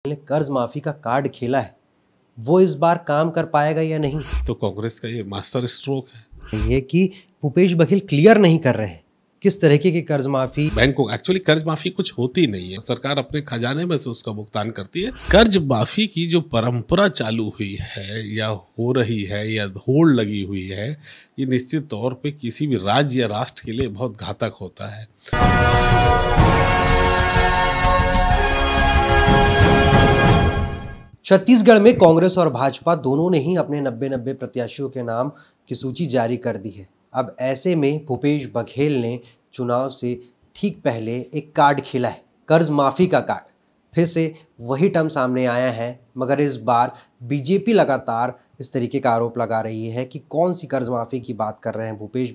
ने कर्ज माफी का कार्ड खेला है, वो इस बार काम कर पाएगा या नहीं। तो कांग्रेस का ये मास्टर स्ट्रोक है ये कि भूपेश बघेल क्लियर नहीं कर रहे हैं किस तरीके की कर्ज माफी। बैंक को। एक्चुअली कर्ज माफी कुछ होती नहीं है, सरकार अपने खजाने में से उसका भुगतान करती है। कर्ज माफी की जो परंपरा चालू हुई है या हो रही है या होड़ लगी हुई है, ये निश्चित तौर पे किसी भी राज्य या राष्ट्र के लिए बहुत घातक होता है। छत्तीसगढ़ में कांग्रेस और भाजपा दोनों ने ही अपने 90 प्रत्याशियों के नाम की सूची जारी कर दी है। अब ऐसे में भूपेश बघेल ने चुनाव से ठीक पहले एक कार्ड खेला है, कर्ज माफी का कार्ड। फिर से वही टर्म सामने आया है, मगर इस बार बीजेपी लगातार इस तरीके का आरोप लगा रही है कि कौन सी कर्ज माफी की बात कर रहे हैं भूपेश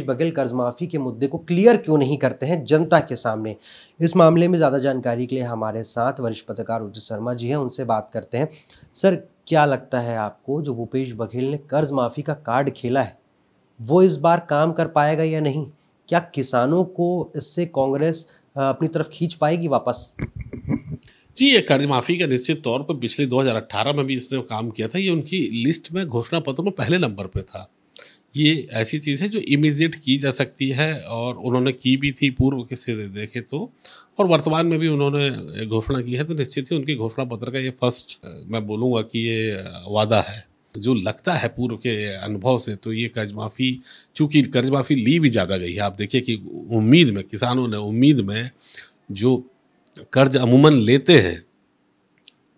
बघेल कर्ज माफी के मुद्दे को क्लियर क्यों नहीं करते हैं जनता के सामने। इस मामले में ज़्यादा जानकारी के लिए हमारे साथ वरिष्ठ पत्रकार उदित शर्मा जी हैं, उनसे बात करते हैं। सर, क्या लगता है आपको, जो भूपेश बघेल ने कर्ज माफी का कार्ड खेला है, वो इस बार काम कर पाएगा या नहीं? क्या किसानों को इससे कांग्रेस अपनी तरफ खींच पाएगी वापस? जी, ये कर्ज माफी का निश्चित तौर पर पिछले 2018 में भी इसने काम किया था। ये उनकी लिस्ट में, घोषणा पत्र में पहले नंबर पे था। ये ऐसी चीज़ है जो इमीडिएट की जा सकती है और उन्होंने की भी थी पूर्व के से देखें तो, और वर्तमान में भी उन्होंने घोषणा की है। तो निश्चित ही उनकी घोषणा पत्र का ये फर्स्ट, मैं बोलूँगा कि ये वादा है। जो लगता है पूर्व के अनुभव से, तो ये कर्ज माफ़ी, चूँकि कर्ज माफ़ी ली भी ज़्यादा गई है। आप देखिए कि उम्मीद में, किसानों ने उम्मीद में जो कर्ज अमूमन लेते हैं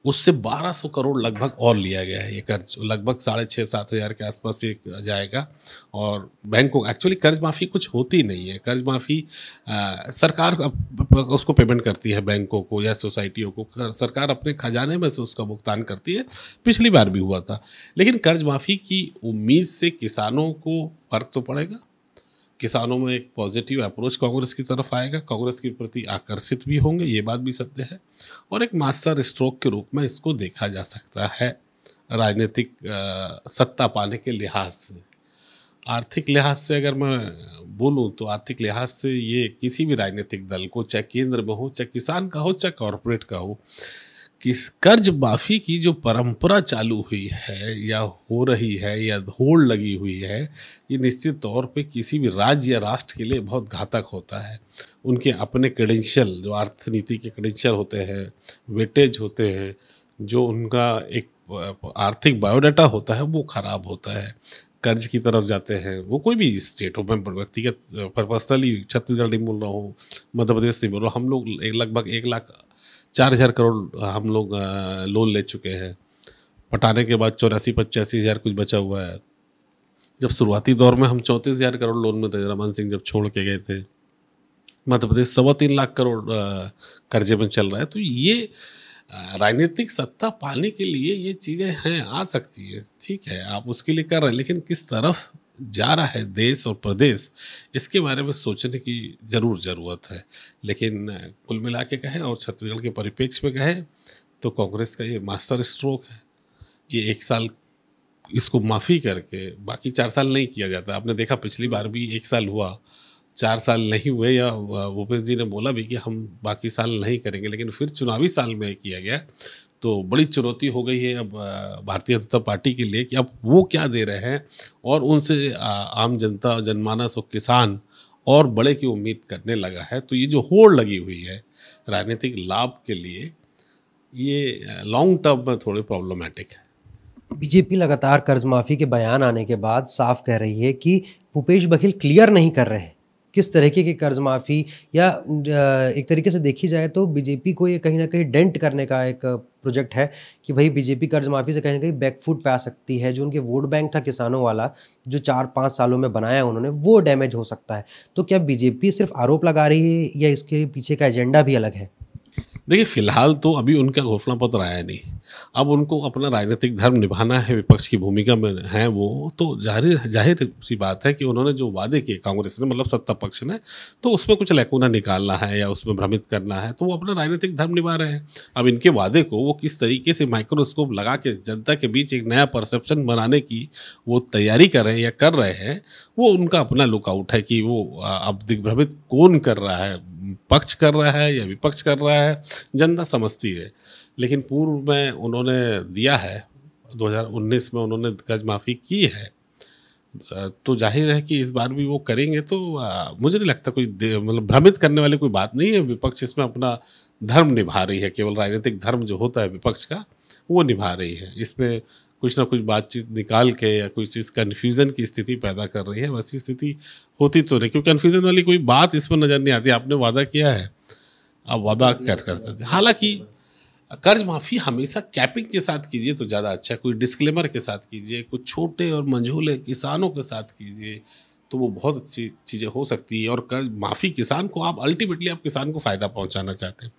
उससे 1200 करोड़ लगभग और लिया गया है। ये कर्ज लगभग 6,500-7 हज़ार के आसपास ये जाएगा। और बैंक को एक्चुअली कर्ज माफ़ी कुछ होती नहीं है। कर्ज माफ़ी सरकार उसको पेमेंट करती है बैंकों को या सोसाइटियों को। सरकार अपने खजाने में से उसका भुगतान करती है। पिछली बार भी हुआ था। लेकिन कर्ज माफ़ी की उम्मीद से किसानों को फर्क तो पड़ेगा। किसानों में एक पॉजिटिव अप्रोच कांग्रेस की तरफ आएगा, कांग्रेस के प्रति आकर्षित भी होंगे, ये बात भी सत्य है। और एक मास्टर स्ट्रोक के रूप में इसको देखा जा सकता है राजनीतिक सत्ता पाने के लिहाज से। आर्थिक लिहाज से अगर मैं बोलूं तो आर्थिक लिहाज से ये किसी भी राजनीतिक दल को, चाहे केंद्र में हो, चाहे किसान का हो, चाहे कॉरपोरेट का हो, किस कर्ज माफी की जो परंपरा चालू हुई है या हो रही है या होड़ लगी हुई है, ये निश्चित तौर पे किसी भी राज्य या राष्ट्र के लिए बहुत घातक होता है। उनके अपने क्रेडेंशियल, जो अर्थनीति के क्रेडेंशियल होते हैं, वेटेज होते हैं, जो उनका एक आर्थिक बायोडाटा होता है, वो खराब होता है। कर्ज की तरफ जाते हैं, वो कोई भी स्टेट हो, मैं व्यक्तिगत पर्सनली छत्तीसगढ़ नहीं बोल रहा हूँ, मध्य प्रदेश नहीं बोल रहा हूँ, हम लोग लगभग 1,04,000 करोड़ हम लोग लोन ले चुके हैं। पटाने के बाद 84-85 हज़ार कुछ बचा हुआ है। जब शुरुआती दौर में हम 34,000 करोड़ लोन में थे, रमन सिंह जब छोड़ के गए थे। मध्य प्रदेश 3.25 लाख करोड़ कर्जे में चल रहा है। तो ये राजनीतिक सत्ता पाने के लिए ये चीज़ें हैं, आ सकती है, ठीक है, आप उसके लिए कर रहे हैं, लेकिन किस तरफ जा रहा है देश और प्रदेश, इसके बारे में सोचने की ज़रूरत है। लेकिन कुल मिला के कहें और छत्तीसगढ़ के परिप्रेक्ष्य में कहें तो कांग्रेस का ये मास्टर स्ट्रोक है। ये 1 साल इसको माफ़ी करके बाकी 4 साल नहीं किया जाता। आपने देखा पिछली बार भी 1 साल हुआ, 4 साल नहीं हुए, या भूपेश जी ने बोला भी कि हम बाकी साल नहीं करेंगे, लेकिन फिर चुनावी साल में किया गया। तो बड़ी चुनौती हो गई है अब भारतीय जनता पार्टी के लिए कि अब वो क्या दे रहे हैं, और उनसे आम जनता, जनमानस और किसान और बड़े की उम्मीद करने लगा है। तो ये जो होड़ लगी हुई है राजनीतिक लाभ के लिए, ये लॉन्ग टर्म में थोड़ी प्रॉब्लमेटिक है। बीजेपी लगातार कर्ज माफी के बयान आने के बाद साफ कह रही है कि भूपेश बघेल क्लियर नहीं कर रहे हैं किस तरीके की कर्ज माफ़ी, या एक तरीके से देखी जाए तो बीजेपी को ये कहीं ना कहीं डेंट करने का एक प्रोजेक्ट है कि भाई बीजेपी कर्ज माफ़ी से कहीं ना कहीं बैकफुट पे आ सकती है। जो उनके वोट बैंक था किसानों वाला, जो 4-5 सालों में बनाया उन्होंने, वो डैमेज हो सकता है। तो क्या बीजेपी सिर्फ आरोप लगा रही है या इसके पीछे का एजेंडा भी अलग है? देखिए, फिलहाल तो अभी उनका घोषणा पत्र आया नहीं। अब उनको अपना राजनीतिक धर्म निभाना है, विपक्ष की भूमिका में है वो, तो जाहिर सी बात है कि उन्होंने जो वादे किए कांग्रेस ने, मतलब सत्ता पक्ष ने, तो उसमें कुछ लैकुना निकालना है या उसमें भ्रमित करना है, तो वो अपना राजनीतिक धर्म निभा रहे हैं। अब इनके वादे को वो किस तरीके से माइक्रोस्कोप लगा के जनता के बीच एक नया परसेप्शन बनाने की वो तैयारी कर रहे हैं या कर रहे हैं, वो उनका अपना लुकआउट है कि वो अब दिग्भ्रमित कौन कर रहा है, पक्ष कर रहा है या विपक्ष कर रहा है, जनता समझती है। लेकिन पूर्व में उन्होंने दिया है, 2019 में उन्होंने कर्ज माफ़ी की है। तो ज़ाहिर है कि इस बार भी वो करेंगे, तो मुझे नहीं लगता कोई मतलब भ्रमित करने वाली कोई बात नहीं है। विपक्ष इसमें अपना धर्म निभा रही है, केवल राजनीतिक धर्म जो होता है विपक्ष का, वो निभा रही है। इसमें कुछ ना कुछ बातचीत निकाल के या कुछ इस कन्फ्यूज़न की स्थिति पैदा कर रही है, वैसी स्थिति होती तो नहीं, क्योंकि कन्फ्यूज़न वाली कोई बात इसमें नज़र नहीं आती। आपने वादा किया है, आप वादा कर सकते हैं। हालाँकि कर्ज माफ़ी हमेशा कैपिंग के साथ कीजिए तो ज़्यादा अच्छा है, कोई डिस्क्लेमर के साथ कीजिए, कुछ छोटे और मंझोले किसानों के साथ कीजिए, तो वो बहुत अच्छी चीज़ें हो सकती है। और कर्ज माफ़ी किसान को, आप अल्टीमेटली आप किसान को फ़ायदा पहुंचाना चाहते हैं,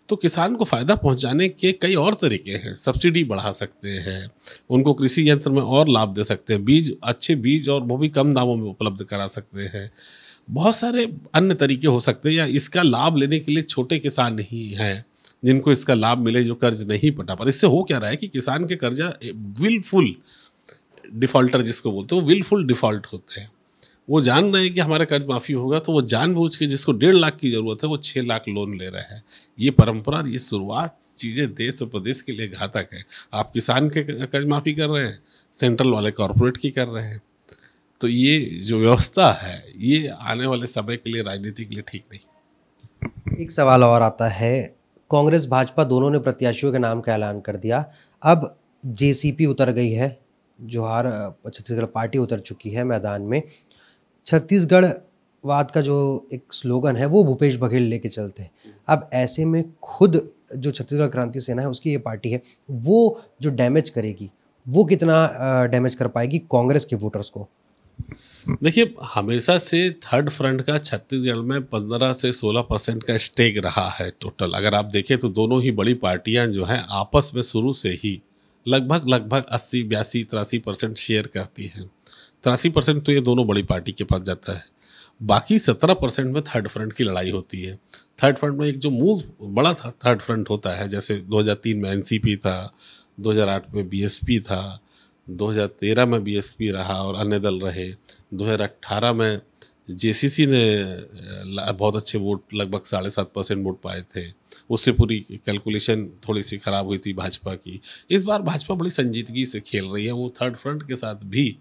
तो किसान को फ़ायदा पहुंचाने के कई और तरीके हैं। सब्सिडी बढ़ा सकते हैं, उनको कृषि यंत्र में और लाभ दे सकते हैं, बीज, अच्छे बीज और वो भी कम दामों में उपलब्ध करा सकते हैं। बहुत सारे अन्य तरीके हो सकते हैं, या इसका लाभ लेने के लिए छोटे किसान ही हैं जिनको इसका लाभ मिले, जो कर्ज नहीं पटा पर। इससे हो क्या रहा है कि किसान के कर्जा विलफुल डिफॉल्टर जिसको बोलते हैं, वो विलफुल डिफॉल्ट होते हैं। वो जान रहे हैं कि हमारा कर्ज माफ़ी होगा, तो वो जानबूझ के, जिसको 1.5 लाख की ज़रूरत है, वो 6 लाख लोन ले रहा है। ये परंपरा, ये शुरुआत चीज़ें देश और प्रदेश के लिए घातक है। आप किसान के कर्ज माफ़ी कर रहे हैं, सेंट्रल वाले कॉरपोरेट की कर रहे हैं। तो ये जो व्यवस्था है, ये आने वाले समय के लिए, राजनीति के लिए ठीक नहीं। एक सवाल और आता है, कांग्रेस भाजपा दोनों ने प्रत्याशियों के नाम का ऐलान कर दिया। अब जेसीपी उतर गई है, जोहार छत्तीसगढ़ पार्टी उतर चुकी है मैदान में। छत्तीसगढ़ वाद का जो एक स्लोगन है वो भूपेश बघेल लेके चलते हैं। अब ऐसे में खुद जो छत्तीसगढ़ क्रांति सेना है उसकी ये पार्टी है, वो जो डैमेज करेगी, वो कितना डैमेज कर पाएगी कांग्रेस के वोटर्स को? देखिए, हमेशा से थर्ड फ्रंट का छत्तीसगढ़ में 15 से 16% का स्टेक रहा है टोटल। अगर आप देखें तो दोनों ही बड़ी पार्टियां जो हैं आपस में शुरू से ही लगभग 80, 82, 83% शेयर करती हैं। 83% तो ये दोनों बड़ी पार्टी के पास जाता है। बाकी 17% में थर्ड फ्रंट की लड़ाई होती है। थर्ड फ्रंट में एक जो मूल बड़ा थर्ड फ्रंट होता है, जैसे 2003 में एनसीपी था, 2008 में बीएसपी था, 2013 में बीएसपी रहा और अन्य दल रहे, 2018 में जेसीसी ने बहुत अच्छे वोट, लगभग 7.5% वोट पाए थे। उससे पूरी कैलकुलेशन थोड़ी सी खराब हुई थी भाजपा की। इस बार भाजपा बड़ी संजीदगी से खेल रही है, वो थर्ड फ्रंट के साथ भी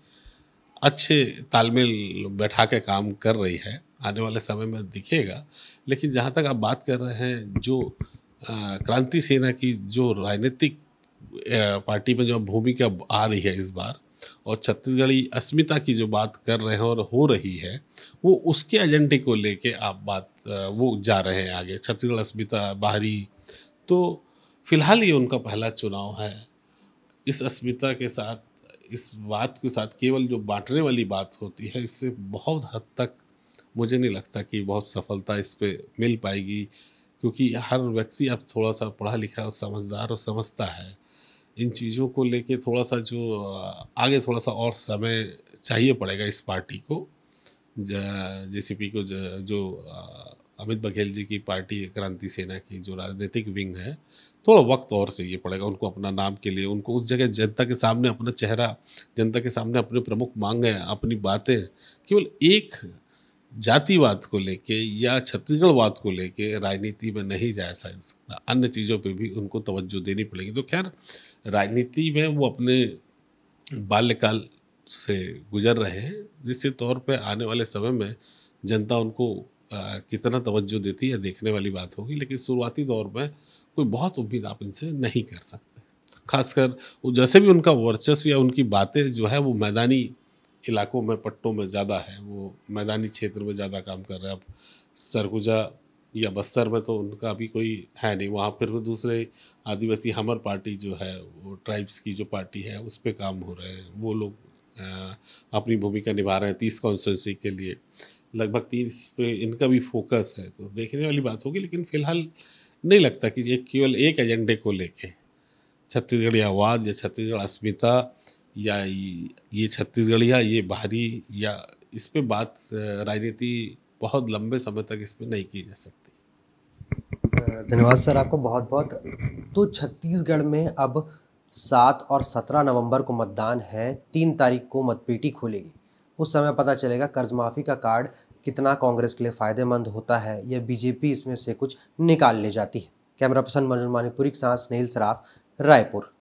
अच्छे तालमेल बैठा के काम कर रही है। आने वाले समय में दिखेगा। लेकिन जहाँ तक आप बात कर रहे हैं, जो क्रांति सेना की जो राजनीतिक पार्टी में जो भूमिका आ रही है इस बार, और छत्तीसगढ़ी अस्मिता की जो बात कर रहे हैं और हो रही है, वो उसके एजेंडे को लेके आप बात वो जा रहे हैं आगे। छत्तीसगढ़ अस्मिता बाहरी, तो फिलहाल ये उनका पहला चुनाव है। इस अस्मिता के साथ, इस बात के साथ केवल जो बांटने वाली बात होती है, इससे बहुत हद तक मुझे नहीं लगता कि बहुत सफलता इस पे मिल पाएगी, क्योंकि हर व्यक्ति अब थोड़ा सा पढ़ा लिखा और समझदार और समझता है। इन चीज़ों को लेके थोड़ा सा जो आगे थोड़ा सा और समय चाहिए पड़ेगा इस पार्टी को, जेसीपी को, जो अमित बघेल जी की पार्टी है, क्रांति सेना की जो राजनीतिक विंग है, थोड़ा वक्त और चाहिए पड़ेगा उनको अपना नाम के लिए, उनको उस जगह जनता के सामने अपना चेहरा, जनता के सामने अपने प्रमुख मांगे, अपनी बातें केवल एक जातिवाद को लेके या छत्तीसगढ़वाद को लेके राजनीति में नहीं जा सकता। अन्य चीज़ों पे भी उनको तवज्जो देनी पड़ेगी। तो खैर, राजनीति में वो अपने बाल्यकाल से गुजर रहे हैं। निश्चित तौर पे आने वाले समय में जनता उनको कितना तवज्जो देती है, देखने वाली बात होगी। लेकिन शुरुआती दौर में कोई बहुत उम्मीद आप इनसे नहीं कर सकते। खासकर वो जैसे भी उनका वर्चस्व या उनकी बातें जो है वो मैदानी इलाकों में, पट्टों में ज़्यादा है, वो मैदानी क्षेत्र में ज़्यादा काम कर रहे हैं। अब सरगुजा या बस्तर में तो उनका अभी कोई है नहीं, वहाँ पर वो दूसरे आदिवासी हमर पार्टी जो है, वो ट्राइब्स की जो पार्टी है, उस पर काम हो रहे हैं। वो लोग अपनी भूमिका निभा रहे हैं 30 कॉन्स्टिट्यूंसी के लिए, लगभग 30 पे इनका भी फोकस है। तो देखने वाली बात होगी। लेकिन फिलहाल नहीं लगता कि ये केवल एक एजेंडे को लेके छत्तीसगढ़ियावाद या छत्तीसगढ़ अस्मिता या ये छत्तीसगढ़िया, ये बाहरी, या इस पे बात राजनीति बहुत लंबे समय तक इसमें नहीं की जा सकती। धन्यवाद सर, आपको बहुत बहुत। तो छत्तीसगढ़ में अब 7 और 17 नवंबर को मतदान है, 3 तारीख को मतपेटी खुलेगी। उस समय पता चलेगा कर्ज माफ़ी का कार्ड कितना कांग्रेस के लिए फ़ायदेमंद होता है या बीजेपी इसमें से कुछ निकाल ले जाती है। कैमरा पर्सन मनोज मानिकपुरी के साथ स्नेहिल सराफ, रायपुर।